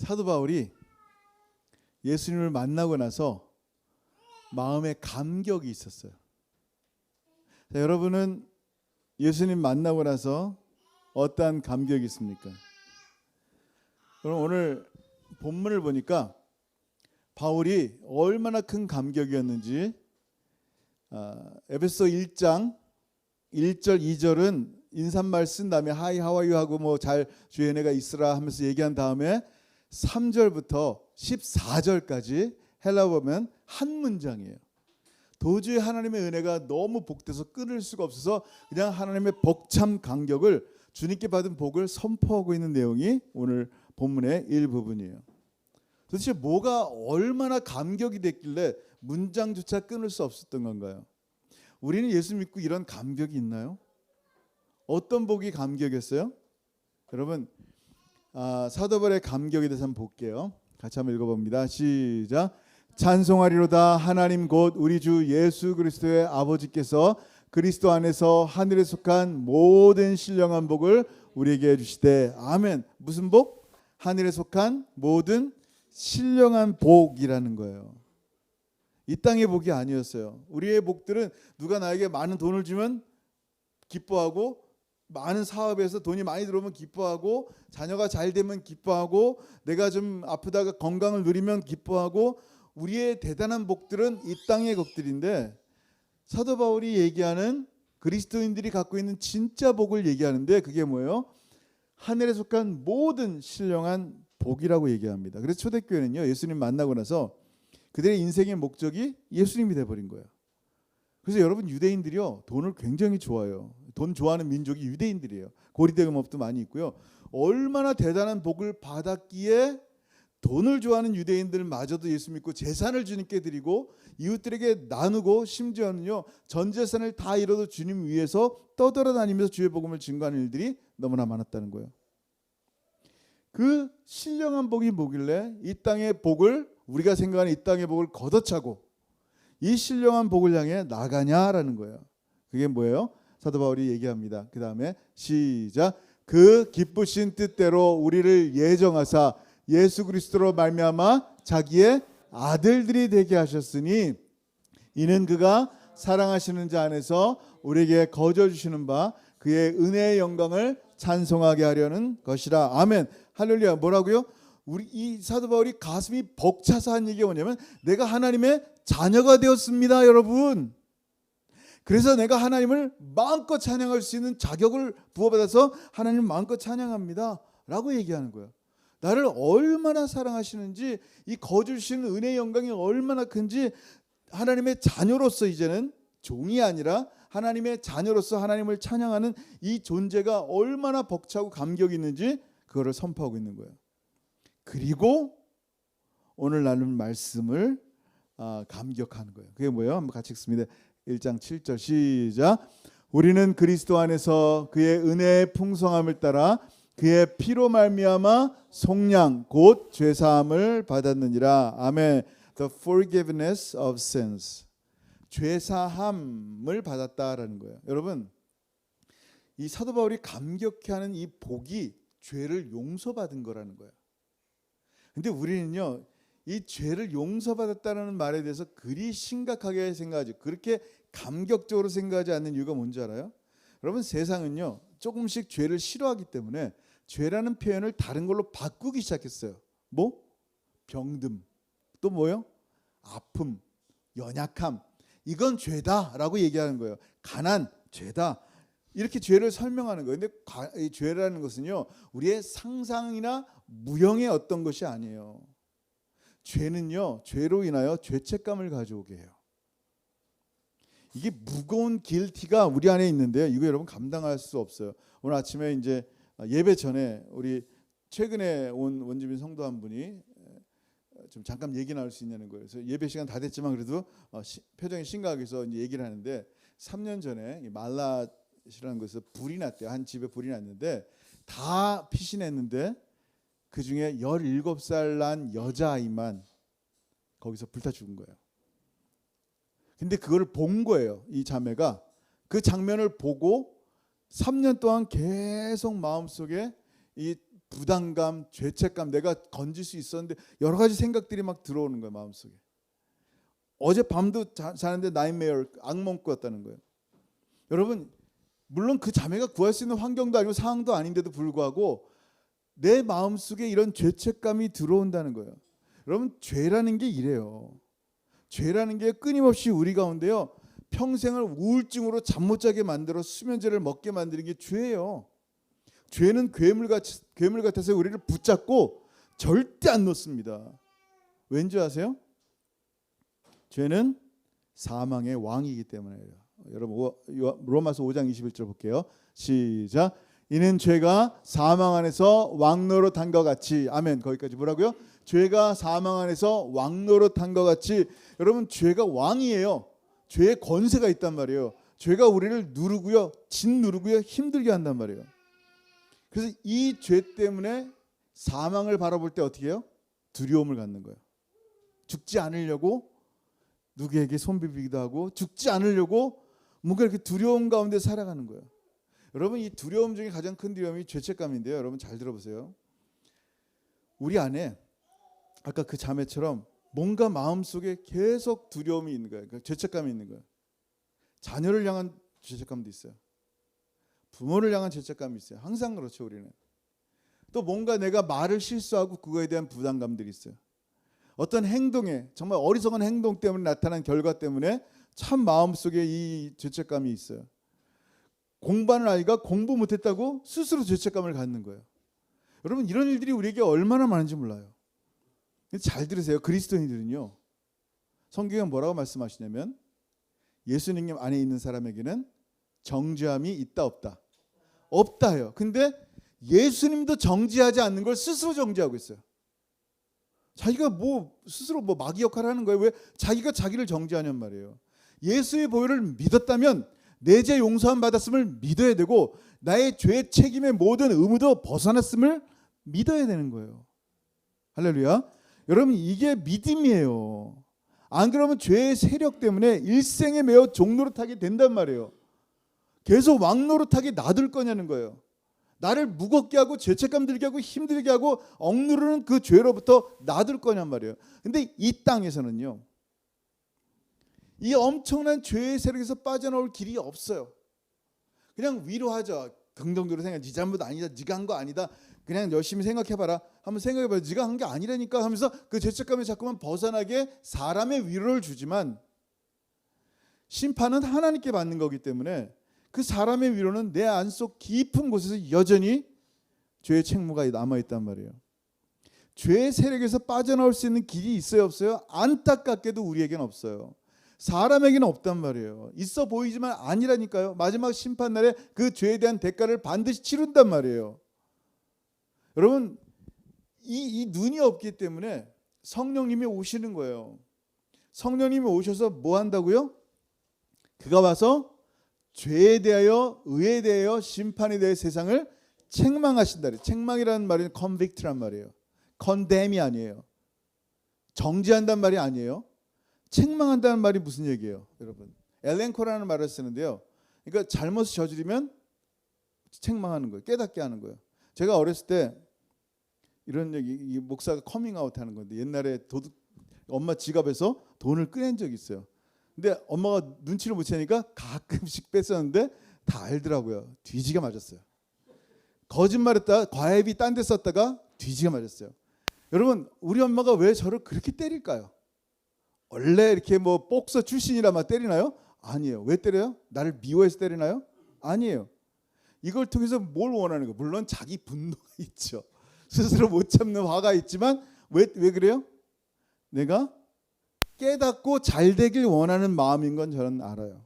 사도 바울이 예수님을 만나고 나서 마음에 감격이 있었어요. 자, 여러분은 예수님 만나고 나서 어떠한 감격이 있습니까? 그럼 오늘 본문을 보니까 바울이 얼마나 큰 감격이었는지 에베소 1장 1절 2절은 인사말 쓴 다음에 하이 하와이유 하고 뭐 잘 주의 은혜가 있으라 하면서 얘기한 다음에 3절부터 14절까지 헬라어 보면 한 문장이에요. 도저히 하나님의 은혜가 너무 복돼서 끊을 수가 없어서 그냥 하나님의 벅참 감격을 주님께 받은 복을 선포하고 있는 내용이 오늘 본문의 일부분이에요. 도대체 뭐가 얼마나 감격이 됐길래 문장조차 끊을 수 없었던 건가요? 우리는 예수 믿고 이런 감격이 있나요? 어떤 복이 감격이었어요? 여러분 사도 바울의 감격에 대해서 한번 볼게요. 같이 한번 읽어봅니다. 시작. 찬송하리로다 하나님 곧 우리 주 예수 그리스도의 아버지께서 그리스도 안에서 하늘에 속한 모든 신령한 복을 우리에게 주시되. 아멘. 무슨 복? 하늘에 속한 모든 신령한 복이라는 거예요. 이 땅의 복이 아니었어요. 우리의 복들은 누가 나에게 많은 돈을 주면 기뻐하고, 많은 사업에서 돈이 많이 들어오면 기뻐하고, 자녀가 잘 되면 기뻐하고, 내가 좀 아프다가 건강을 누리면 기뻐하고, 우리의 대단한 복들은 이 땅의 것들인데 사도 바울이 얘기하는 그리스도인들이 갖고 있는 진짜 복을 얘기하는데 그게 뭐예요? 하늘에 속한 모든 신령한 복이라고 얘기합니다. 그래서 초대교회는요, 예수님 만나고 나서 그들의 인생의 목적이 예수님이 돼버린 거예요. 그래서 여러분, 유대인들이요 돈을 굉장히 좋아해요. 돈 좋아하는 민족이 유대인들이에요. 고리대금업도 많이 있고요. 얼마나 대단한 복을 받았기에 돈을 좋아하는 유대인들마저도 예수 믿고 재산을 주님께 드리고 이웃들에게 나누고, 심지어는요 전 재산을 다 잃어도 주님 위해서 떠돌아다니면서 주의 복음을 증거하는 일들이 너무나 많았다는 거예요. 그 신령한 복이 뭐길래 이 땅의 복을, 우리가 생각하는 이 땅의 복을 걷어차고 이 신령한 복을 향해 나가냐라는 거예요. 그게 뭐예요? 사도 바울이 얘기합니다. 그 다음에 시작. 그 기쁘신 뜻대로 우리를 예정하사 예수 그리스도로 말미암아 자기의 아들들이 되게 하셨으니 이는 그가 사랑하시는 자 안에서 우리에게 거저 주시는 바 그의 은혜의 영광을 찬송하게 하려는 것이라. 아멘. 할렐루야. 뭐라고요? 우리 이 사도 바울이 가슴이 벅차서 한 얘기가 뭐냐면 내가 하나님의 자녀가 되었습니다, 여러분. 그래서 내가 하나님을 마음껏 찬양할 수 있는 자격을 부어받아서 하나님을 마음껏 찬양합니다 라고 얘기하는 거예요. 나를 얼마나 사랑하시는지, 이 거주시는 은혜의 영광이 얼마나 큰지, 하나님의 자녀로서 이제는 종이 아니라 하나님의 자녀로서 하나님을 찬양하는 이 존재가 얼마나 벅차고 감격이 있는지 그거를 선포하고 있는 거예요. 그리고 오늘 나눈 말씀을 감격하는 거예요. 그게 뭐예요? 한번 같이 읽습니다. 1장 7절 시작. 우리는 그리스도 안에서 그의 은혜의 풍성함을 따라 그의 피로 말미암아 속량 곧 죄사함을 받았느니라. 아멘. The forgiveness of sins. 죄사함을 받았다라는 거예요. 여러분, 이 사도 바울이 감격해하는 이 복이 죄를 용서받은 거라는 거예요. 근데 우리는요, 이 죄를 용서받았다는 말에 대해서 그리 심각하게 생각하지, 그렇게 감격적으로 생각하지 않는 이유가 뭔지 알아요? 여러분, 세상은요 조금씩 죄를 싫어하기 때문에 죄라는 표현을 다른 걸로 바꾸기 시작했어요. 뭐? 병듦, 또 뭐요? 아픔, 연약함, 이건 죄다라고 얘기하는 거예요. 가난, 죄다, 이렇게 죄를 설명하는 거예요. 근데 이 죄라는 것은요 우리의 상상이나 무형의 어떤 것이 아니에요. 죄는요 죄로 인하여 죄책감을 가져오게 해요. 이게 무거운 길티가 우리 안에 있는데요, 이거 여러분 감당할 수 없어요. 오늘 아침에 이제 예배 전에 우리 최근에 온 원주민 성도 한 분이 좀 잠깐 얘기 나눌 수 있냐는 거예요. 그래서 예배 시간 다 됐지만 그래도 표정이 심각해서 이제 얘기를 하는데, 3년 전에 말랏이라는 곳에서 불이 났대요. 한 집에 불이 났는데 다 피신했는데 그 중에 17살 난 여자아이만 거기서 불타 죽은 거예요. 근데 그걸 본 거예요. 이 자매가 그 장면을 보고 3년 동안 계속 마음속에 이 부담감, 죄책감, 내가 건질 수 있었는데 여러 가지 생각들이 막 들어오는 거예요, 마음속에. 어제 밤도 자는데 나잇메어, 악몽 꿨다는 거예요. 여러분, 물론 그 자매가 구할 수 있는 환경도 아니고 상황도 아닌데도 불구하고 내 마음속에 이런 죄책감이 들어온다는 거예요. 여러분, 죄라는 게 이래요. 죄라는 게 끊임없이 우리 가운데요, 평생을 우울증으로 잠 못 자게 만들어 수면제를 먹게 만드는 게 죄예요. 죄는 괴물 같아서 우리를 붙잡고 절대 안 놓습니다. 왠지 아세요? 죄는 사망의 왕이기 때문에요. 여러분, 로마서 5장 21절 볼게요. 시작. 이는 죄가 사망 안에서 왕노릇한 것 같이, 아멘. 거기까지 뭐라고요? 죄가 사망 안에서 왕노릇한 것 같이. 여러분, 죄가 왕이에요. 죄의 권세가 있단 말이에요. 죄가 우리를 누르고요, 짓누르고요, 힘들게 한단 말이에요. 그래서 이 죄 때문에 사망을 바라볼 때 어떻게 해요? 두려움을 갖는 거예요. 죽지 않으려고 누구에게 손비비기도 하고, 죽지 않으려고 뭔가 이렇게 두려움 가운데 살아가는 거예요. 여러분, 이 두려움 중에 가장 큰 두려움이 죄책감인데요. 여러분 잘 들어보세요. 우리 안에 아까 그 자매처럼 뭔가 마음속에 계속 두려움이 있는 거예요. 그러니까 죄책감이 있는 거예요. 자녀를 향한 죄책감도 있어요. 부모를 향한 죄책감이 있어요. 항상 그렇죠, 우리는. 또 뭔가 내가 말을 실수하고 그거에 대한 부담감들이 있어요. 어떤 행동에, 정말 어리석은 행동 때문에 나타난 결과 때문에 참 마음속에 이 죄책감이 있어요. 공부하는 아이가 공부 못했다고 스스로 죄책감을 갖는 거예요. 여러분, 이런 일들이 우리에게 얼마나 많은지 몰라요. 잘 들으세요. 그리스도인들은요, 성경에 뭐라고 말씀하시냐면 예수님 안에 있는 사람에게는 정죄함이 있다 없다? 없다 해요. 근데 예수님도 정죄하지 않는 걸 스스로 정죄하고 있어요. 자기가 스스로 마귀 역할을 하는 거예요. 왜? 자기가 자기를 정죄하냔 말이에요. 예수의 보혈을 믿었다면 내 죄 용서함 받았음을 믿어야 되고, 나의 죄 책임의 모든 의무도 벗어났음을 믿어야 되는 거예요. 할렐루야. 여러분, 이게 믿음이에요. 안 그러면 죄의 세력 때문에 일생에 매어 종노릇하게 된단 말이에요. 계속 왕노릇하게 놔둘 거냐는 거예요. 나를 무겁게 하고 죄책감 들게 하고 힘들게 하고 억누르는 그 죄로부터 놔둘 거냔 말이에요. 근데 이 땅에서는요, 이 엄청난 죄의 세력에서 빠져나올 길이 없어요. 그냥 위로하죠. 긍정적으로 생각해. 네 잘못 아니다. 네가 한 거 아니다. 그냥 열심히 생각해봐라. 한번 생각해봐요. 네가 한 게 아니라니까 하면서 그 죄책감에 자꾸만 벗어나게 사람의 위로를 주지만, 심판은 하나님께 받는 거기 때문에 그 사람의 위로는 내 안속 깊은 곳에서 여전히 죄의 책무가 남아있단 말이에요. 죄의 세력에서 빠져나올 수 있는 길이 있어요, 없어요? 안타깝게도 우리에게는 없어요. 사람에게는 없단 말이에요. 있어 보이지만 아니라니까요. 마지막 심판날에 그 죄에 대한 대가를 반드시 치른단 말이에요. 여러분, 이 눈이 없기 때문에 성령님이 오시는 거예요. 성령님이 오셔서 뭐 한다고요? 그가 와서 죄에 대하여, 의에 대하여, 심판에 대해 세상을 책망하신다. 책망이라는 말은 convict란 말이에요. condemn이 아니에요. 정죄한다는 말이 아니에요. 책망한다는 말이 무슨 얘기예요, 여러분? 엘렌코라는 말을 쓰는데요. 그러니까 잘못을 저지르면 책망하는 거예요. 깨닫게 하는 거예요. 제가 어렸을 때 이런 얘기, 이 목사가 커밍아웃 하는 건데, 옛날에 엄마 지갑에서 돈을 꺼낸 적이 있어요. 근데 엄마가 눈치를 못 채니까 가끔씩 뺐었는데 다 알더라고요. 뒤지게 맞았어요. 거짓말했다가 과외비 딴 데 썼다가 뒤지게 맞았어요. 여러분, 우리 엄마가 왜 저를 그렇게 때릴까요? 원래 이렇게 복서 출신이라 막 때리나요? 아니에요. 왜 때려요? 나를 미워해서 때리나요? 아니에요. 이걸 통해서 뭘 원하는 거예요? 물론 자기 분노가 있죠. 스스로 못 참는 화가 있지만 왜 그래요? 내가 깨닫고 잘 되길 원하는 마음인 건 저는 알아요.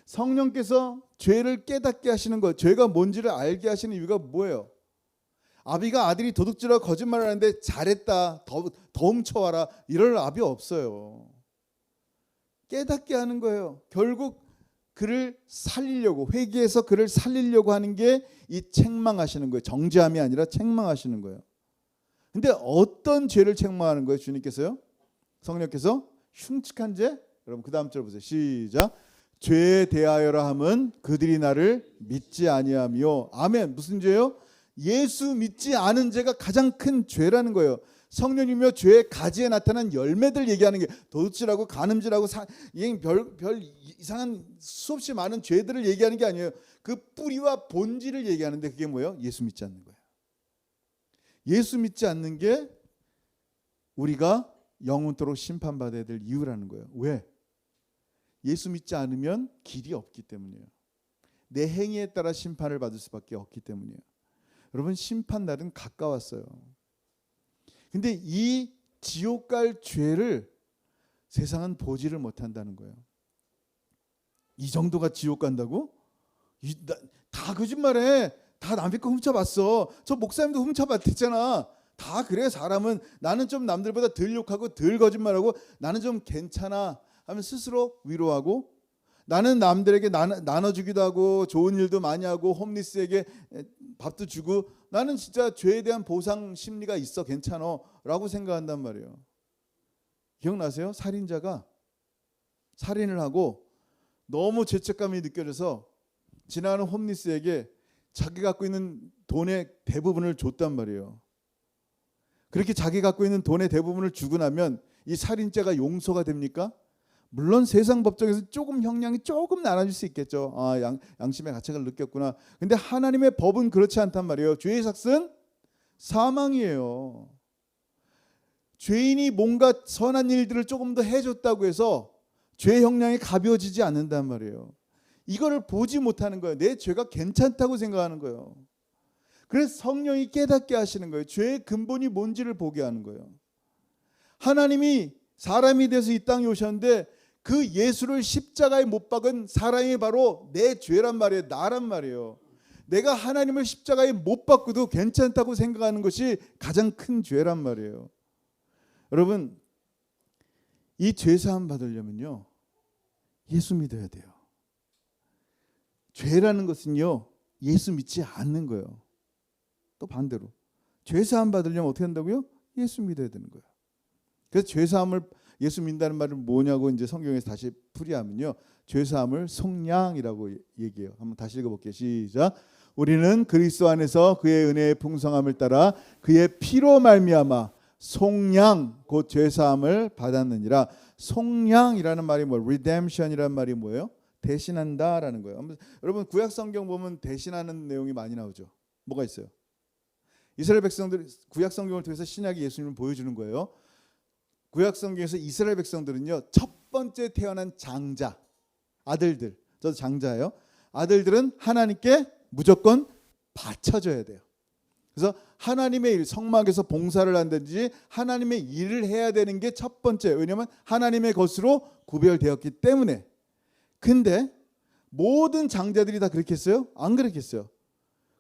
성령께서 죄를 깨닫게 하시는 것, 죄가 뭔지를 알게 하시는 이유가 뭐예요? 아비가 아들이 도둑질하고 거짓말을 하는데 잘했다, 더 훔쳐와라, 이럴 아비 없어요. 깨닫게 하는 거예요. 결국 그를 살리려고, 회개해서 그를 살리려고 하는 게 이 책망하시는 거예요. 정죄함이 아니라 책망하시는 거예요. 근데 어떤 죄를 책망하는 거예요, 주님께서요? 성령께서 흉측한 죄? 여러분 그 다음 절 보세요. 시작. 죄에 대하여라 함은 그들이 나를 믿지 아니하며. 아멘. 무슨 죄요? 예수 믿지 않은 죄가 가장 큰 죄라는 거예요. 성령이며 죄의 가지에 나타난 열매들 얘기하는 게 도둑질하고 간음질하고 별 이상한 수없이 많은 죄들을 얘기하는 게 아니에요. 그 뿌리와 본질을 얘기하는데 그게 뭐예요? 예수 믿지 않는 거예요. 예수 믿지 않는 게 우리가 영원토록 심판받아야 될 이유라는 거예요. 왜? 예수 믿지 않으면 길이 없기 때문이에요. 내 행위에 따라 심판을 받을 수밖에 없기 때문이에요. 여러분, 심판 날은 가까웠어요. 근데 이 지옥 갈 죄를 세상은 보지를 못한다는 거예요. 이 정도가 지옥 간다고? 다 거짓말해. 다 남의 거 훔쳐봤어. 저 목사님도 훔쳐봤댔잖아. 다 그래. 사람은. 나는 좀 남들보다 덜 욕하고 덜 거짓말하고 나는 좀 괜찮아 하면 스스로 위로하고, 나는 남들에게 나눠주기도 하고 좋은 일도 많이 하고 홈리스에게 밥도 주고, 나는 진짜 죄에 대한 보상 심리가 있어, 괜찮아 라고 생각한단 말이에요. 기억나세요? 살인자가 살인을 하고 너무 죄책감이 느껴져서 지나가는 홈리스에게 자기 갖고 있는 돈의 대부분을 줬단 말이에요. 그렇게 자기 갖고 있는 돈의 대부분을 주고 나면 이 살인죄가 용서가 됩니까? 물론 세상 법정에서 조금 형량이 조금 나눠질 수 있겠죠. 양심의 가책을 느꼈구나. 근데 하나님의 법은 그렇지 않단 말이에요. 죄의 삭은 사망이에요. 죄인이 뭔가 선한 일들을 조금 더 해줬다고 해서 죄 형량이 가벼워지지 않는단 말이에요. 이거를 보지 못하는 거예요. 내 죄가 괜찮다고 생각하는 거예요. 그래서 성령이 깨닫게 하시는 거예요. 죄의 근본이 뭔지를 보게 하는 거예요. 하나님이 사람이 돼서 이 땅에 오셨는데 그 예수를 십자가에 못 박은 사람이 바로 내 죄란 말이에요. 나란 말이에요. 내가 하나님을 십자가에 못 박고도 괜찮다고 생각하는 것이 가장 큰 죄란 말이에요. 여러분, 이 죄사함 받으려면요, 예수 믿어야 돼요. 죄라는 것은요, 예수 믿지 않는 거예요. 또 반대로 죄사함 받으려면 어떻게 한다고요? 예수 믿어야 되는 거예요. 그래서 죄사함을 예수 믿는다는 말은 뭐냐고 이제 성경에서 다시 풀이하면요, 죄사함을 속량이라고 얘기해요. 한번 다시 읽어볼게요. 시작. 우리는 그리스도 안에서 그의 은혜의 풍성함을 따라 그의 피로 말미암아 속량 곧 죄사함을 받았느니라. 속량이라는 말이 뭐예요? redemption이라는 말이 뭐예요? 대신한다라는 거예요. 여러분, 구약 성경 보면 대신하는 내용이 많이 나오죠. 뭐가 있어요? 이스라엘 백성들, 구약 성경을 통해서 신약의 예수님을 보여주는 거예요. 구약 성경에서 이스라엘 백성들은요, 첫 번째 태어난 장자, 아들들, 저도 장자예요. 아들들은 하나님께 무조건 바쳐줘야 돼요. 그래서 하나님의 일, 성막에서 봉사를 한다든지 하나님의 일을 해야 되는 게 첫 번째. 왜냐하면 하나님의 것으로 구별되었기 때문에. 근데 모든 장자들이 다 그렇게 했어요? 안 그렇게 했어요.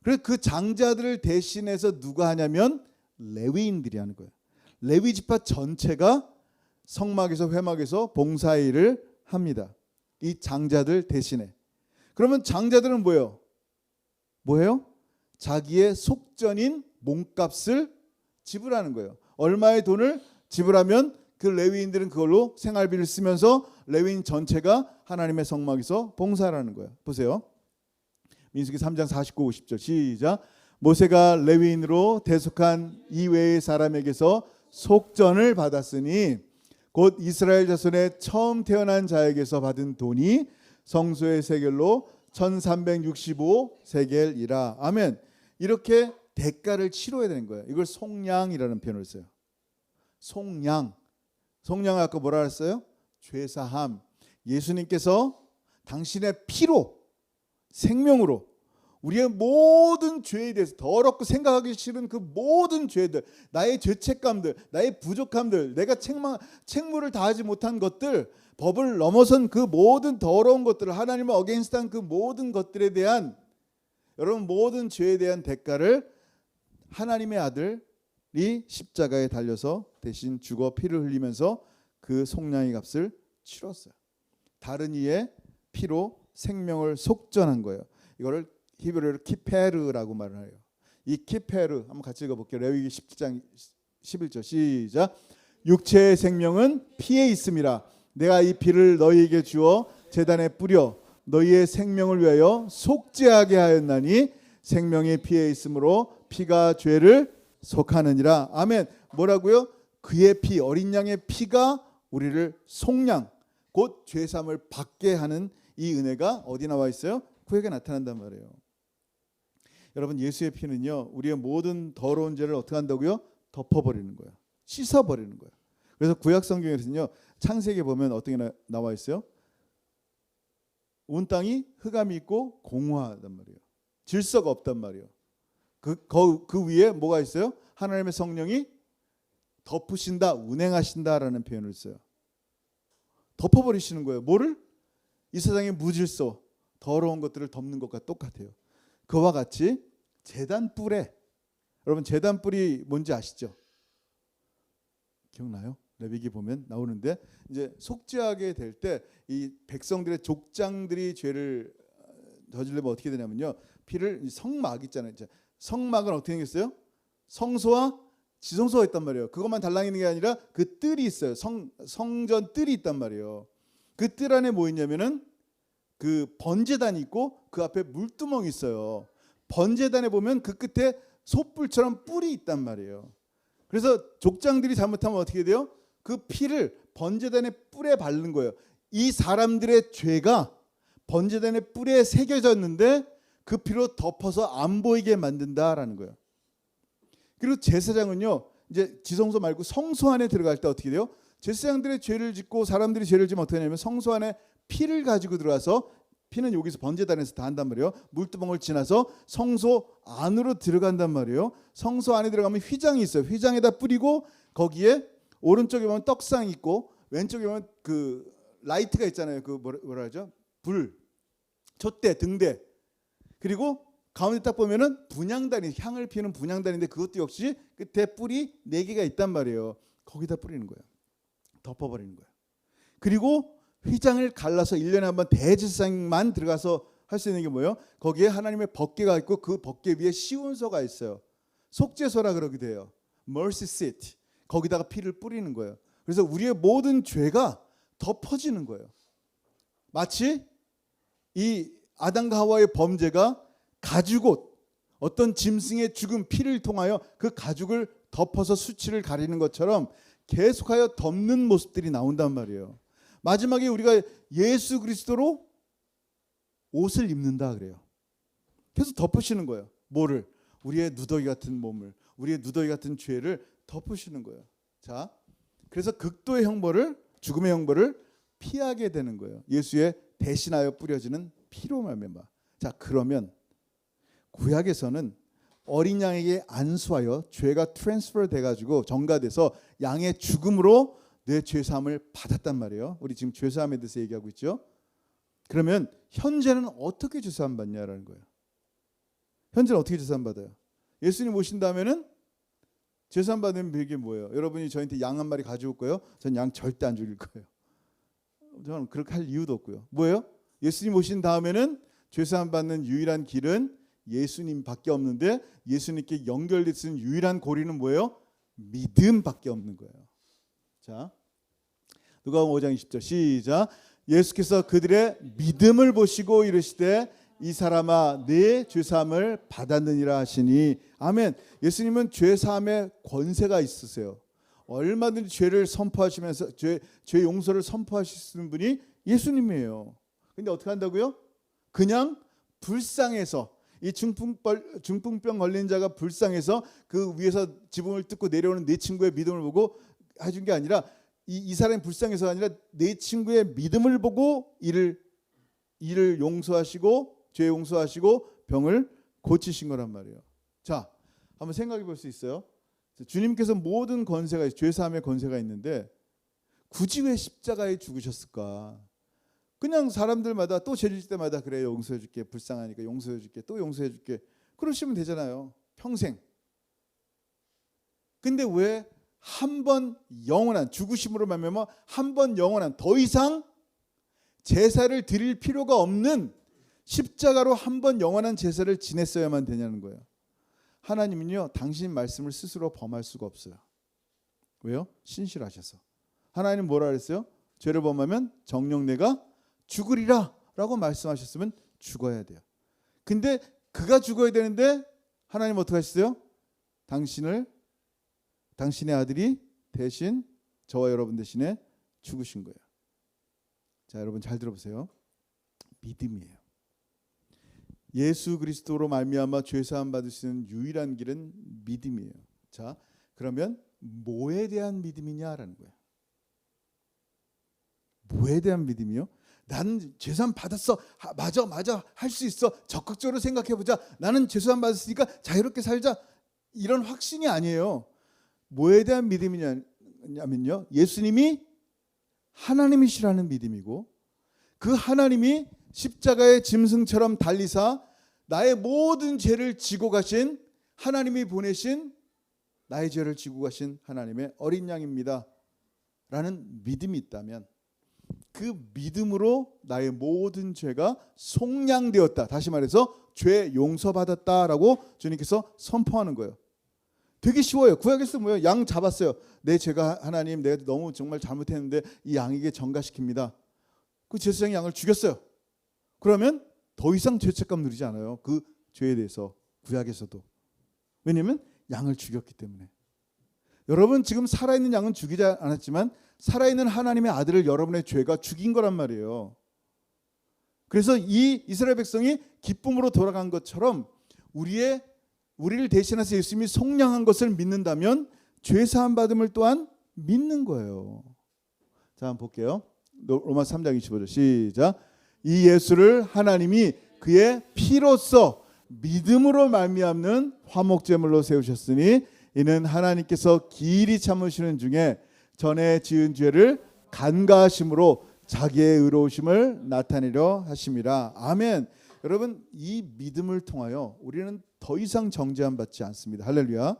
그래서 그 장자들을 대신해서 누가 하냐면 레위인들이 하는 거예요. 레위 지파 전체가 성막에서 회막에서 봉사일을 합니다. 이 장자들 대신에. 그러면 장자들은 뭐예요? 뭐예요? 자기의 속전인 몸값을 지불하는 거예요. 얼마의 돈을 지불하면 그 레위인들은 그걸로 생활비를 쓰면서 레위인 전체가 하나님의 성막에서 봉사를 하는 거예요. 보세요. 민수기 3장 49, 50절 시작. 모세가 레위인으로 대속한 이외의 사람에게서 속전을 받았으니 곧 이스라엘 자손의 처음 태어난 자에게서 받은 돈이 성소의 세겔로 1365세겔이라. 아멘. 이렇게 대가를 치러야 되는 거예요. 이걸 속량이라는 표현을 써요. 속량. 속량은 아까 뭐라 그랬어요? 죄사함. 예수님께서 당신의 피로, 생명으로 우리의 모든 죄에 대해서, 더럽고 생각하기 싫은 그 모든 죄들, 나의 죄책감들, 나의 부족함들, 내가 책무를 다하지 못한 것들, 법을 넘어선 그 모든 더러운 것들을, 하나님을 어게인스트한 그 모든 것들에 대한, 여러분 모든 죄에 대한 대가를 하나님의 아들이 십자가에 달려서 대신 죽어 피를 흘리면서 그 속량의 값을 치렀어요. 다른 이의 피로 생명을 속전한 거예요. 이거를 히브리어로 키페르라고 말을 해요. 이 키페르 한번 같이 읽어볼게요. 레위기 17장 11절 시작. 육체의 생명은 피에 있음이라. 내가 이 피를 너희에게 주어 제단에 뿌려 너희의 생명을 위하여 속죄하게 하였나니 생명이 피에 있으므로 피가 죄를 속하느니라. 아멘. 뭐라고요? 그의 피, 어린 양의 피가 우리를 속량, 곧 죄사함을 받게 하는 이 은혜가 어디 나와 있어요? 구약에 나타난단 말이에요. 여러분, 예수의 피는요, 우리의 모든 더러운 죄를 어떻게 한다고요? 덮어버리는 거예요. 씻어버리는 거예요. 그래서 구약 성경에서는요, 창세기에 보면 어떻게 나와 있어요? 온 땅이 흑암이 있고 공허하단 말이에요. 질서가 없단 말이에요. 그 위에 뭐가 있어요? 하나님의 성령이 덮으신다, 운행하신다라는 표현을 써요. 덮어버리시는 거예요. 뭐를? 이 세상의 무질서, 더러운 것들을 덮는 것과 똑같아요. 그와 같이 제단 뿔에, 여러분 제단 뿔이 뭔지 아시죠? 기억나요? 레위기 보면 나오는데, 이제 속죄하게 될 때 이 백성들의 족장들이 죄를 저지르면 어떻게 되냐면요, 피를, 성막 있잖아요. 성막은 어떻게 생겼어요? 성소와 지성소가 있단 말이에요. 그것만 달랑 있는 게 아니라 그 뜰이 있어요. 성전 뜰이 있단 말이에요. 그 뜰 안에 뭐 있냐면은 그 번제단이 있고 그 앞에 물두멍이 있어요. 번제단에 보면 그 끝에 솥불처럼 뿔이 있단 말이에요. 그래서 족장들이 잘못하면 어떻게 돼요? 그 피를 번제단의 뿔에 바르는 거예요. 이 사람들의 죄가 번제단의 뿔에 새겨졌는데 그 피로 덮어서 안 보이게 만든다라는 거예요. 그리고 제사장은요, 이제 지성소 말고 성소 안에 들어갈 때 어떻게 돼요? 제사장들의 죄를 짓고 사람들이 죄를 지면 어떻게 하냐면 성소 안에 피를 가지고 들어가서, 피는 여기서 번제단에서 다 한단 말이에요. 물두멍을 지나서 성소 안으로 들어간단 말이에요. 성소 안에 들어가면 휘장이 있어요. 휘장에다 뿌리고 거기에 오른쪽에 보면 떡상이 있고 왼쪽에 보면 그 라이트가 있잖아요. 그 뭐라 하죠? 불, 촛대, 등대. 그리고 가운데 딱 보면은 분향단이, 향을 피우는 분향단인데 그것도 역시 끝에 뿔이 4개가 있단 말이에요. 거기다 뿌리는 거예요. 덮어버리는 거예요. 그리고 휘장을 갈라서 1년에 한 번 대제사장만 들어가서 할 수 있는 게 뭐예요? 거기에 하나님의 법궤가 있고 그 법궤 위에 시온소가 있어요. 속죄소라 그러기도 해요. Mercy Seat. 거기다가 피를 뿌리는 거예요. 그래서 우리의 모든 죄가 덮어지는 거예요. 마치 이 아담과 하와의 범죄가 가죽옷, 어떤 짐승의 죽은 피를 통하여 그 가죽을 덮어서 수치를 가리는 것처럼 계속하여 덮는 모습들이 나온단 말이에요. 마지막에 우리가 예수 그리스도로 옷을 입는다 그래요. 계속 덮으시는 거예요. 뭐를? 우리의 누더기 같은 몸을, 우리의 누더기 같은 죄를 덮으시는 거예요. 자, 그래서 극도의 형벌을, 죽음의 형벌을 피하게 되는 거예요. 예수의 대신하여 뿌려지는 피로 말미암아. 자, 그러면 구약에서는 어린 양에게 안수하여 죄가 트랜스퍼 돼가지고 전가돼서 양의 죽음으로 내 죄사함을 받았단 말이에요. 우리 지금 죄사함에 대해서 얘기하고 있죠. 그러면 현재는 어떻게 죄사함 받냐라는 거예요. 현재는 어떻게 죄사함 받아요? 예수님 오신 다음에는 죄사함 받는 비결이 뭐예요? 여러분이 저한테 양 한 마리 가져올 거예요? 전 양 절대 안 죽일 거예요. 저는 그렇게 할 이유도 없고요. 뭐예요? 예수님 오신 다음에는 죄사함 받는 유일한 길은 예수님밖에 없는데, 예수님께 연결될 수 있는 유일한 고리는 뭐예요? 믿음밖에 없는 거예요. 자, 누가복음 5장 20절 시작. 예수께서 그들의 믿음을 보시고 이르시되 이 사람아 네 죄사함을 받았느니라 하시니. 아멘. 예수님은 죄사함의 권세가 있으세요. 얼마든지 죄를 선포하시면서 죄 용서를 선포하시는 분이 예수님이에요. 근데 어떻게 한다고요? 그냥 불쌍해서, 이 중풍병 걸린 자가 불쌍해서 그 위에서 지붕을 뜯고 내려오는 내 친구의 믿음을 보고 해준 게 아니라, 이 사람이 불쌍해서가 아니라 내 친구의 믿음을 보고 이를 용서하시고 죄 용서하시고 병을 고치신 거란 말이에요. 자, 한번 생각해 볼 수 있어요. 주님께서 모든 권세가 있어요. 죄사함의 권세가 있는데 굳이 왜 십자가에 죽으셨을까? 그냥 사람들마다 또 죄 질 때마다 그래 용서해 줄게, 불쌍하니까 용서해 줄게, 또 용서해 줄게, 그러시면 되잖아요. 평생. 근데 왜 한 번 영원한 죽으심으로 말미암아 한 번 영원한 더 이상 제사를 드릴 필요가 없는 십자가로 한 번 영원한 제사를 지냈어야만 되냐는 거예요. 하나님은요, 당신 말씀을 스스로 범할 수가 없어요. 왜요? 신실하셔서. 하나님 뭐라 그랬어요? 죄를 범하면 정녕 내가 죽으리라 라고 말씀하셨으면 죽어야 돼요. 근데 그가 죽어야 되는데 하나님 어떻게 하셨어요? 당신의 아들이 대신 저와 여러분 대신에 죽으신 거예요. 자, 여러분 잘 들어보세요. 믿음이에요. 예수 그리스도로 말미암아 죄 사함 받을 수 있는 유일한 길은 믿음이에요. 자, 그러면 뭐에 대한 믿음이냐라는 거예요. 뭐에 대한 믿음이요? 나는 죄사함 받았어. 맞아 할 수 있어. 적극적으로 생각해보자. 나는 죄사함 받았으니까 자유롭게 살자. 이런 확신이 아니에요. 뭐에 대한 믿음이냐면요, 예수님이 하나님이시라는 믿음이고, 그 하나님이 십자가의 짐승처럼 달리사 나의 모든 죄를 지고 가신, 하나님이 보내신 나의 죄를 지고 가신 하나님의 어린 양입니다 라는 믿음이 있다면, 그 믿음으로 나의 모든 죄가 속량되었다, 다시 말해서 죄 용서받았다라고 주님께서 선포하는 거예요. 되게 쉬워요. 구약에서 뭐예요? 양 잡았어요. 내 죄가 하나님, 내가 너무 정말 잘못했는데 이 양에게 전가시킵니다. 그 제사장 양을 죽였어요. 그러면 더 이상 죄책감 누리지 않아요. 그 죄에 대해서 구약에서도. 왜냐하면 양을 죽였기 때문에. 여러분 지금 살아있는 양은 죽이지 않았지만 살아있는 하나님의 아들을 여러분의 죄가 죽인 거란 말이에요. 그래서 이 이스라엘 백성이 기쁨으로 돌아간 것처럼 우리를 대신해서 예수님이 속량한 것을 믿는다면 죄 사함 받음을 또한 믿는 거예요. 자, 한번 볼게요. 로마서 3장 25절 시작. 이 예수를 하나님이 그의 피로써 믿음으로 말미암는 화목제물로 세우셨으니 이는 하나님께서 길이 참으시는 중에 전에 지은 죄를 간과하심으로 자기의 의로우심을 나타내려 하심이라. 아멘. 여러분 이 믿음을 통하여 우리는 더 이상 정죄함 받지 않습니다. 할렐루야.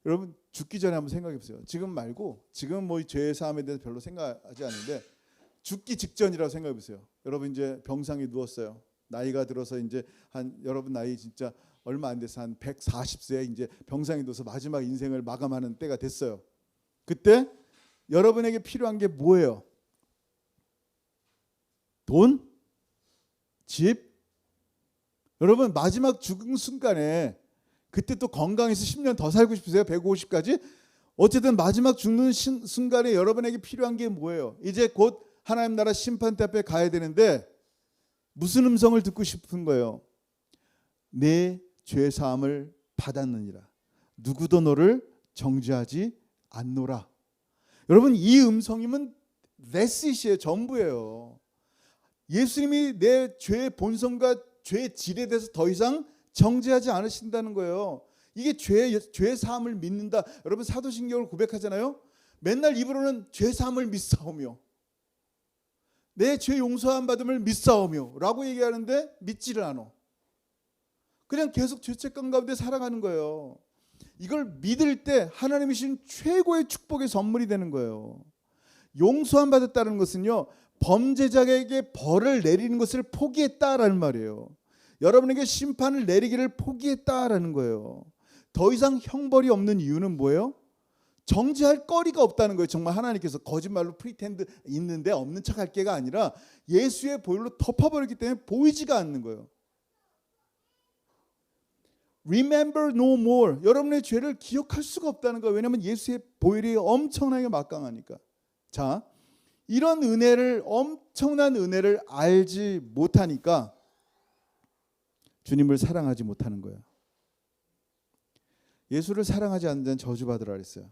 여러분 죽기 전에 한번 생각해 보세요. 지금 말고, 지금 뭐 죄 사함에 대해서 별로 생각하지 않는데 죽기 직전이라고 생각해 보세요. 여러분 이제 병상에 누웠어요. 나이가 들어서 이제 여러분 나이 진짜 얼마 안 돼서 한 140세에 이제 병상에 누워서 마지막 인생을 마감하는 때가 됐어요. 그때 여러분에게 필요한 게 뭐예요? 돈? 집? 여러분 마지막 죽음 순간에 그때 또 건강해서 10년 더 살고 싶으세요? 150까지? 어쨌든 마지막 죽는 순간에 여러분에게 필요한 게 뭐예요? 이제 곧 하나님 나라 심판대 앞에 가야 되는데 무슨 음성을 듣고 싶은 거예요? 내 죄 사함을 받았느니라. 누구도 너를 정죄하지 않노라. 여러분 이 음성이면 메시지의 전부예요. 예수님이 내 죄의 본성과 죄의 질에 대해서 더 이상 정죄하지 않으신다는 거예요. 이게 죄 사함을 믿는다. 여러분 사도신경을 고백하잖아요. 맨날 입으로는 죄 사함을 믿사오며 내 죄 용서함 받음을 믿사오며 라고 얘기하는데 믿지를 않아. 그냥 계속 죄책감 가운데 살아가는 거예요. 이걸 믿을 때 하나님이 주신 최고의 축복의 선물이 되는 거예요. 용서함 받았다는 것은요, 범죄자에게 벌을 내리는 것을 포기했다라는 말이에요. 여러분에게 심판을 내리기를 포기했다라는 거예요. 더 이상 형벌이 없는 이유는 뭐예요? 정죄할 거리가 없다는 거예요. 정말 하나님께서 거짓말로 프리텐드 있는데 없는 척할 게가 아니라 예수의 보혈로 덮어버렸기 때문에 보이지가 않는 거예요. Remember no more. 여러분의 죄를 기억할 수가 없다는 거예요. 왜냐하면 예수의 보혈이 엄청나게 막강하니까. 자, 이런 은혜를, 엄청난 은혜를 알지 못하니까 주님을 사랑하지 못하는 거예요. 예수를 사랑하지 않는 자는 저주받으라 그랬어요.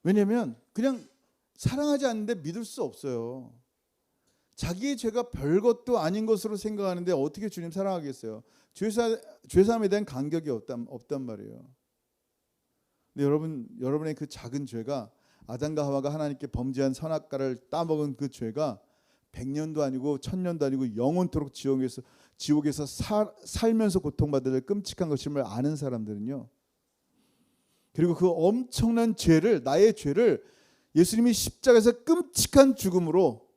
왜냐하면 그냥 사랑하지 않는데 믿을 수 없어요. 자기의 죄가 별것도 아닌 것으로 생각하는데 어떻게 주님 사랑하겠어요? 죄사함에 대한 간격이 없단 말이에요. 근데 여러분의 그 작은 죄가, 아담과 하와가 하나님께 범죄한 선악과를 따먹은 그 죄가 100년도 아니고 1000년도 아니고 영원토록 지옥에서 살면서 고통받을 끔찍한 것임을 아는 사람들은요, 그리고 그 엄청난 죄를, 나의 죄를 예수님이 십자가에서 끔찍한 죽음으로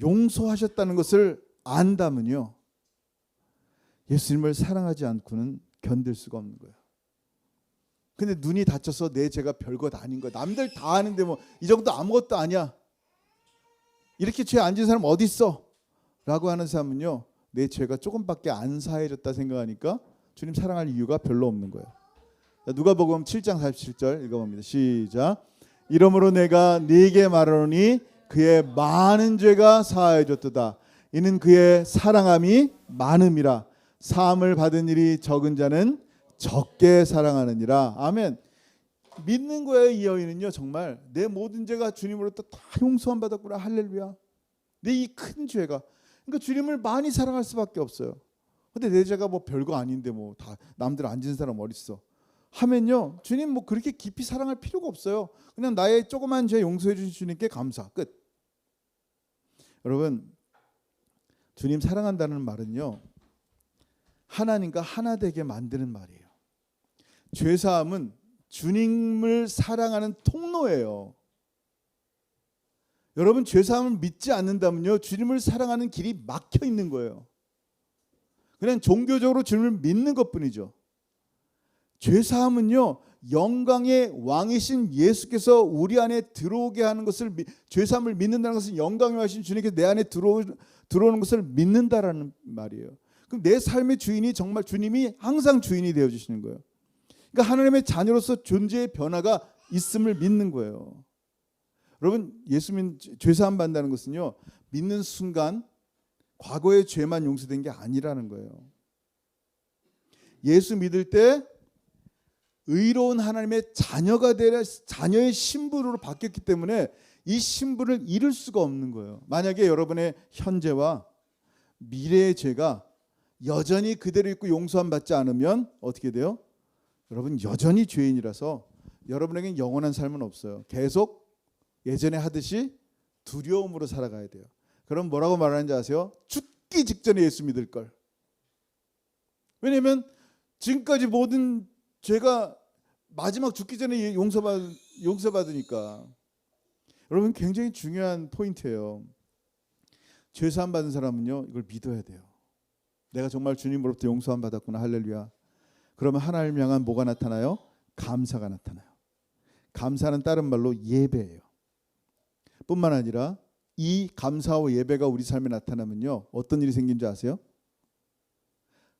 용서하셨다는 것을 안다면요, 예수님을 사랑하지 않고는 견딜 수가 없는 거예요. 근데 눈이 다쳐서 내 죄가 별것 아닌 거야. 남들 다 아는데 뭐 이 정도 아무것도 아니야. 이렇게 죄 안 지은 사람 어디 있어? 라고 하는 사람은요, 내 죄가 조금밖에 안 사해졌다 생각하니까 주님 사랑할 이유가 별로 없는 거예요. 누가복음 7장 47절 읽어봅니다. 시작. 이러므로 내가 네게 말하노니 그의 많은 죄가 사하여졌도다. 이는 그의 사랑함이 많음이라. 사함을 받은 일이 적은 자는 적게 사랑하느니라. 아멘. 믿는 거에 이 여인은요, 정말 내 모든 죄가 주님으로부터 다 용서함 받았구나. 할렐루야. 내 이 큰 죄가, 그러니까 주님을 많이 사랑할 수밖에 없어요. 근데 내 죄가 뭐 별거 아닌데 뭐 다 남들 안 지는 사람 어딨어 하면요, 주님 뭐 그렇게 깊이 사랑할 필요가 없어요. 그냥 나의 조그만 죄 용서해 주신 주님께 감사, 끝. 여러분, 주님 사랑한다는 말은요, 하나님과 하나 되게 만드는 말이에요. 죄사함은 주님을 사랑하는 통로예요. 여러분, 죄사함을 믿지 않는다면요, 주님을 사랑하는 길이 막혀 있는 거예요. 그냥 종교적으로 주님을 믿는 것뿐이죠. 죄사함은요, 영광의 왕이신 예수께서 우리 안에 들어오게 하는 것을, 죄사함을 믿는다는 것은 영광의 왕이신 주님께서 내 안에 들어오는 것을 믿는다라는 말이에요. 그럼 내 삶의 주인이 정말 주님이 항상 주인이 되어 주시는 거예요. 그러니까 하나님의 자녀로서 존재의 변화가 있음을 믿는 거예요. 여러분, 예수님 죄사함 받는다는 것은요, 믿는 순간 과거의 죄만 용서된 게 아니라는 거예요. 예수 믿을 때 의로운 하나님의 자녀가 되라, 자녀의 신분으로 바뀌었기 때문에 이 신분을 잃을 수가 없는 거예요. 만약에 여러분의 현재와 미래의 죄가 여전히 그대로 있고 용서함 받지 않으면 어떻게 돼요? 여러분, 여전히 죄인이라서 여러분에게는 영원한 삶은 없어요. 계속 예전에 하듯이 두려움으로 살아가야 돼요. 그럼 뭐라고 말하는지 아세요? 죽기 직전에 예수 믿을 걸. 왜냐하면 지금까지 모든 죄가 마지막 죽기 전에 용서받으니까. 여러분, 굉장히 중요한 포인트예요. 죄사함 받은 사람은요, 이걸 믿어야 돼요. 내가 정말 주님으로부터 용서함 받았구나. 할렐루야. 그러면 하나님을 향한 뭐가 나타나요? 감사가 나타나요. 감사는 다른 말로 예배예요. 뿐만 아니라 이 감사와 예배가 우리 삶에 나타나면요, 어떤 일이 생긴지 아세요?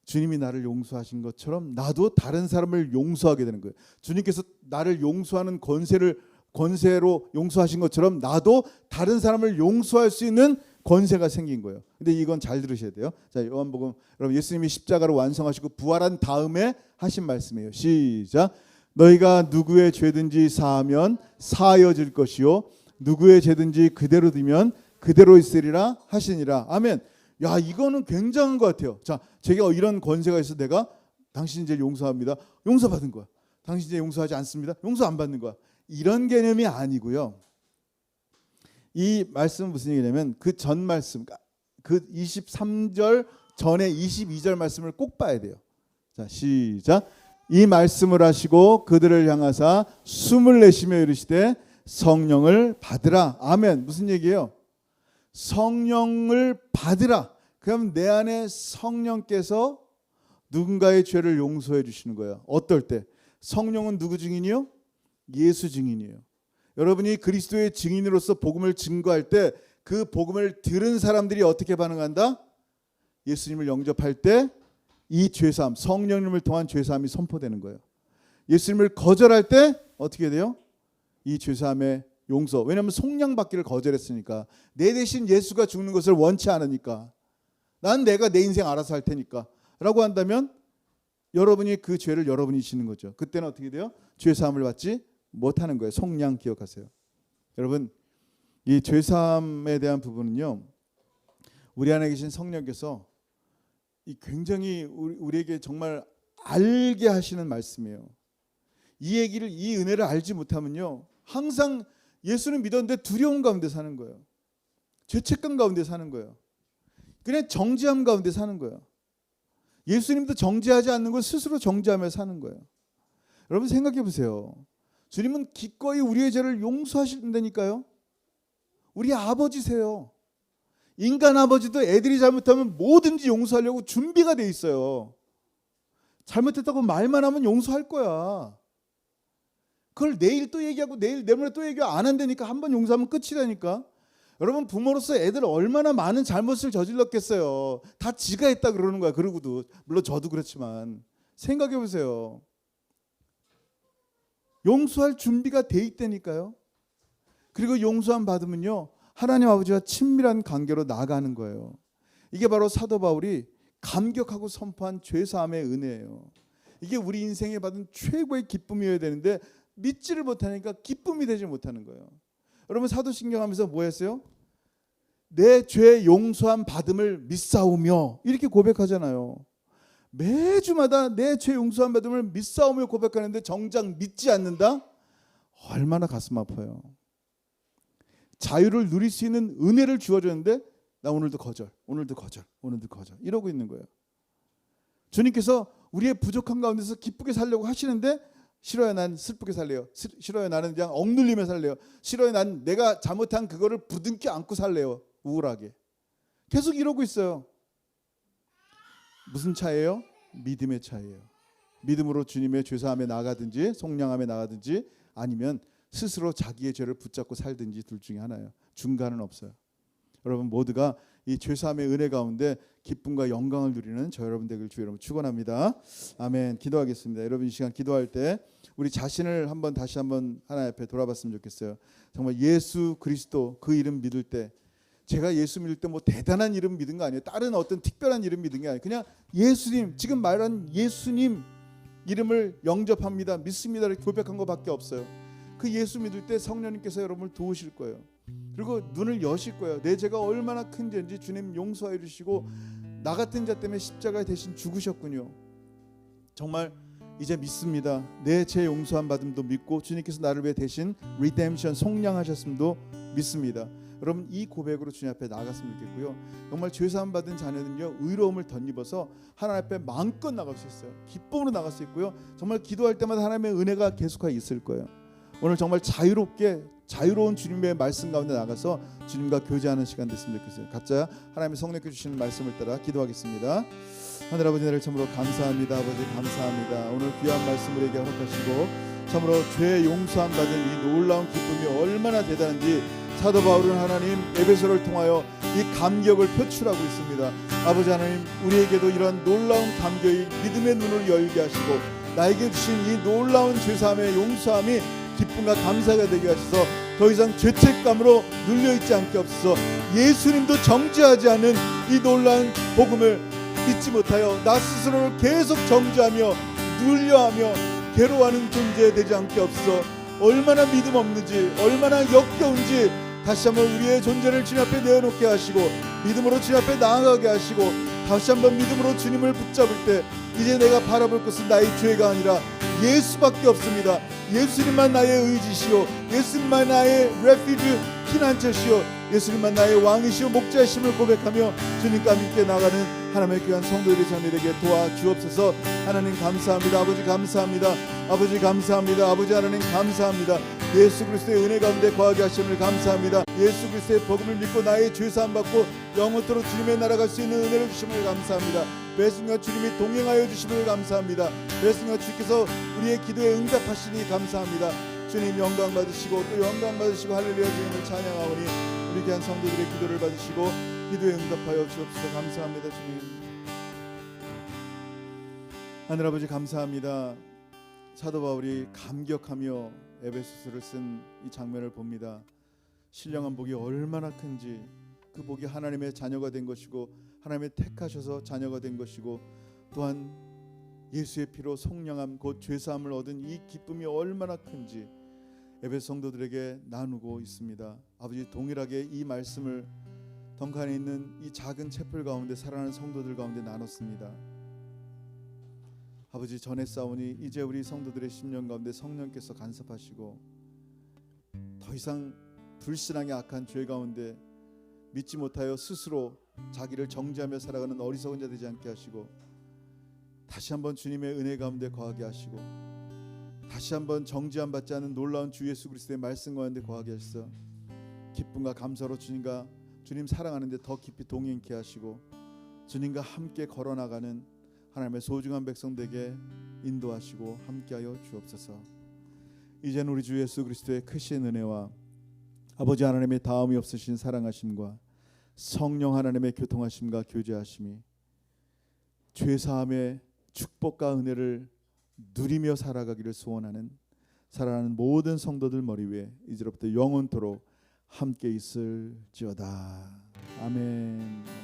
주님이 나를 용서하신 것처럼 나도 다른 사람을 용서하게 되는 거예요. 주님께서 나를 용서하는 권세로 용서하신 것처럼 나도 다른 사람을 용서할 수 있는 권세가 생긴 거예요. 근데 이건 잘 들으셔야 돼요. 자, 요한복음, 여러분, 예수님이 십자가로 완성하시고 부활한 다음에 하신 말씀이에요. 시작. 너희가 누구의 죄든지 사하면 사하여질 것이요, 누구의 죄든지 그대로 두면 그대로 있으리라 하시니라. 아멘. 야, 이거는 굉장한 것 같아요. 자, 제가 이런 권세가 있어, 내가 당신 죄를 용서합니다. 용서받은 거야. 당신 죄 용서하지 않습니다. 용서 안 받는 거야. 이런 개념이 아니고요. 이 말씀은 무슨 얘기냐면 그 전 말씀, 그 23절 전에 22절 말씀을 꼭 봐야 돼요. 자, 시작. 이 말씀을 하시고 그들을 향하사 숨을 내쉬며 이르시되 성령을 받으라. 아멘. 무슨 얘기예요? 성령을 받으라. 그럼 내 안에 성령께서 누군가의 죄를 용서해 주시는 거예요. 어떨 때? 성령은 누구 증인이요? 예수 증인이에요. 여러분이 그리스도의 증인으로서 복음을 증거할 때 그 복음을 들은 사람들이 어떻게 반응한다? 예수님을 영접할 때 이 죄사함, 성령님을 통한 죄사함이 선포되는 거예요. 예수님을 거절할 때 어떻게 돼요? 이 죄사함의 용서. 왜냐하면 속량받기를 거절했으니까. 내 대신 예수가 죽는 것을 원치 않으니까. 난 내가 내 인생 알아서 할 테니까 라고 한다면 여러분이 그 죄를 여러분이 지는 거죠. 그때는 어떻게 돼요? 죄사함을 받지 못하는 거예요. 속량 기억하세요. 여러분, 이 죄사함에 대한 부분은요, 우리 안에 계신 성령께서 이 굉장히 우리에게 정말 알게 하시는 말씀이에요. 이 얘기를, 이 은혜를 알지 못하면요, 항상 예수는 믿었는데 두려움 가운데 사는 거예요. 죄책감 가운데 사는 거예요. 그냥 정죄함 가운데 사는 거예요. 예수님도 정죄하지 않는 걸 스스로 정죄하며 사는 거예요. 여러분, 생각해 보세요. 주님은 기꺼이 우리의 죄를 용서하신다니까요. 우리 아버지세요. 인간 아버지도 애들이 잘못하면 뭐든지 용서하려고 준비가 돼 있어요. 잘못했다고 말만 하면 용서할 거야. 그걸 내일 또 얘기하고 내일 내모레 또 얘기하고 안 한다니까. 한번 용서하면 끝이라니까. 여러분, 부모로서 애들 얼마나 많은 잘못을 저질렀겠어요. 다 지가 했다 그러는 거야. 그러고도 물론 저도 그렇지만 생각해 보세요. 용서할 준비가 돼 있다니까요. 그리고 용서함 받으면요, 하나님 아버지와 친밀한 관계로 나아가는 거예요. 이게 바로 사도 바울이 감격하고 선포한 죄사함의 은혜예요. 이게 우리 인생에 받은 최고의 기쁨이어야 되는데 믿지를 못하니까 기쁨이 되지 못하는 거예요. 여러분, 사도신경 하면서 뭐 했어요? 내 죄 용서함 받음을 믿사오며 이렇게 고백하잖아요. 매주마다 내 죄 용서함 받음을 믿사오며 고백하는데 정작 믿지 않는다? 얼마나 가슴 아파요. 자유를 누릴 수 있는 은혜를 주어줬는데 나 오늘도 거절, 오늘도 거절, 오늘도 거절 이러고 있는 거예요. 주님께서 우리의 부족한 가운데서 기쁘게 살려고 하시는데 싫어요, 난 슬프게 살래요. 싫어요, 나는 그냥 억눌리며 살래요. 싫어요, 난 내가 잘못한 그거를 부둥켜 안고 살래요. 우울하게. 계속 이러고 있어요. 무슨 차이예요? 믿음의 차이예요. 믿음으로 주님의 죄사함에 나가든지 속량함에 나가든지 아니면 스스로 자기의 죄를 붙잡고 살든지 둘 중에 하나예요. 중간은 없어요. 여러분 모두가 이 죄사함의 은혜 가운데 기쁨과 영광을 누리는 저 여러분 되길 주 여러분 축원합니다. 아멘. 기도하겠습니다. 여러분 이 시간 기도할 때 우리 자신을 다시 한번 하나님 앞에 돌아봤으면 좋겠어요. 정말 예수 그리스도 그 이름 믿을 때, 제가 예수 믿을 때 뭐 대단한 이름 믿은 거 아니에요. 다른 어떤 특별한 이름 믿은 게 아니에요. 그냥 예수님, 지금 말한 예수님 이름을 영접합니다, 믿습니다 이렇게 고백한 것밖에 없어요. 그 예수 믿을 때 성령님께서 여러분을 도우실 거예요. 그리고 눈을 여실 거예요. 내 죄가 얼마나 큰 죄인지 주님 용서해 주시고 나 같은 자 때문에 십자가에 대신 죽으셨군요. 정말 이제 믿습니다. 내 죄 용서함 받음도 믿고 주님께서 나를 위해 대신 리뎀션 속량하셨음도 믿습니다. 여러분 이 고백으로 주님 앞에 나갔으면 좋겠고요. 정말 죄사함 받은 자녀는요, 의로움을 덧입어서 하나님 앞에 마음껏 나갈 수 있어요. 기쁨으로 나갈 수 있고요. 정말 기도할 때마다 하나님의 은혜가 계속하게 있을 거예요. 오늘 정말 자유로운 주님의 말씀 가운데 나가서 주님과 교제하는 시간 됐으면 좋겠어요. 각자 하나님의 성령께 주시는 말씀을 따라 기도하겠습니다. 하늘 아버지, 나를 참으로 감사합니다. 아버지 감사합니다. 오늘 귀한 말씀 우리에게 허락하시고 참으로 죄 용서함 받은 이 놀라운 기쁨이 얼마나 대단한지 사도 바울은 하나님 에베소를 통하여 이 감격을 표출하고 있습니다. 아버지 하나님, 우리에게도 이런 놀라운 감격이 믿음의 눈을 열게 하시고 나에게 주신 이 놀라운 죄사함의 용서함이 기쁨과 감사가 되게 하셔서 더 이상 죄책감으로 눌려있지 않게 없어서 예수님도 정죄하지 않는 이 놀라운 복음을 믿지 못하여 나 스스로를 계속 정죄하며 눌려하며 괴로워하는 존재 되지 않게 없어 얼마나 믿음 없는지, 얼마나 역겨운지 다시 한번 우리의 존재를 주님 앞에 내어놓게 하시고 믿음으로 주님 앞에 나아가게 하시고 다시 한번 믿음으로 주님을 붙잡을 때 이제 내가 바라볼 것은 나의 죄가 아니라 예수밖에 없습니다. 예수님만 나의 의지시오, 예수님만 나의 레피지 피난처시오, 예수님만 나의 왕이시오 목자이심을 고백하며 주님과 함께 나가는 하나님의 귀한 성도들의 자녀에게 도와주옵소서. 하나님 감사합니다. 아버지 감사합니다. 아버지 감사합니다. 아버지 하나님 감사합니다. 예수 그리스도의 은혜 가운데 거하게 하심을 감사합니다. 예수 그리스도의 복음을 믿고 나의 죄사함 받고 영원토록 주님의 나라 갈 수 있는 은혜를 주심을 감사합니다. 매 순간 주님이 동행하여 주심을 감사합니다. 매 순간 주께서 우리의 기도에 응답하시니 감사합니다. 주님 영광 받으시고 또 영광 받으시고 할렐루야 주님을 찬양하오니 우리 귀한 성도들의 기도를 받으시고 기도에 응답하여 주옵소서. 감사합니다. 주님 하늘아버지 감사합니다. 사도 바울이 감격하며 에베소서를 쓴 이 장면을 봅니다. 신령한 복이 얼마나 큰지, 그 복이 하나님의 자녀가 된 것이고 하나님의 택하셔서 자녀가 된 것이고 또한 예수의 피로 속량함 곧 죄사함을 얻은 이 기쁨이 얼마나 큰지 에베소 성도들에게 나누고 있습니다. 아버지 동일하게 이 말씀을 덩칸에 있는 이 작은 채플 가운데 살아가는 성도들 가운데 나눴습니다. 아버지 전에 싸우니 이제 우리 성도들의 심령 가운데 성령께서 간섭하시고 더 이상 불신앙의 악한 죄 가운데 믿지 못하여 스스로 자기를 정죄하며 살아가는 어리석은 자 되지 않게 하시고 다시 한번 주님의 은혜 가운데 거하게 하시고 다시 한번 정죄함 받지 않은 놀라운 주 예수 그리스도의 말씀 가운데 거하게 하셔서 기쁨과 감사로 주님 사랑하는데 더 깊이 동행케 하시고 주님과 함께 걸어나가는 하나님의 소중한 백성들에게 인도하시고 함께하여 주옵소서. 이제는 우리 주 예수 그리스도의 크신 은혜와 아버지 하나님의 다음이 없으신 사랑하심과 성령 하나님의 교통하심과 교제하심이 죄사함의 축복과 은혜를 누리며 살아가기를 소원하는 사랑하는 모든 성도들 머리 위에 이제로부터 영원토록 함께 있을지어다. 아멘.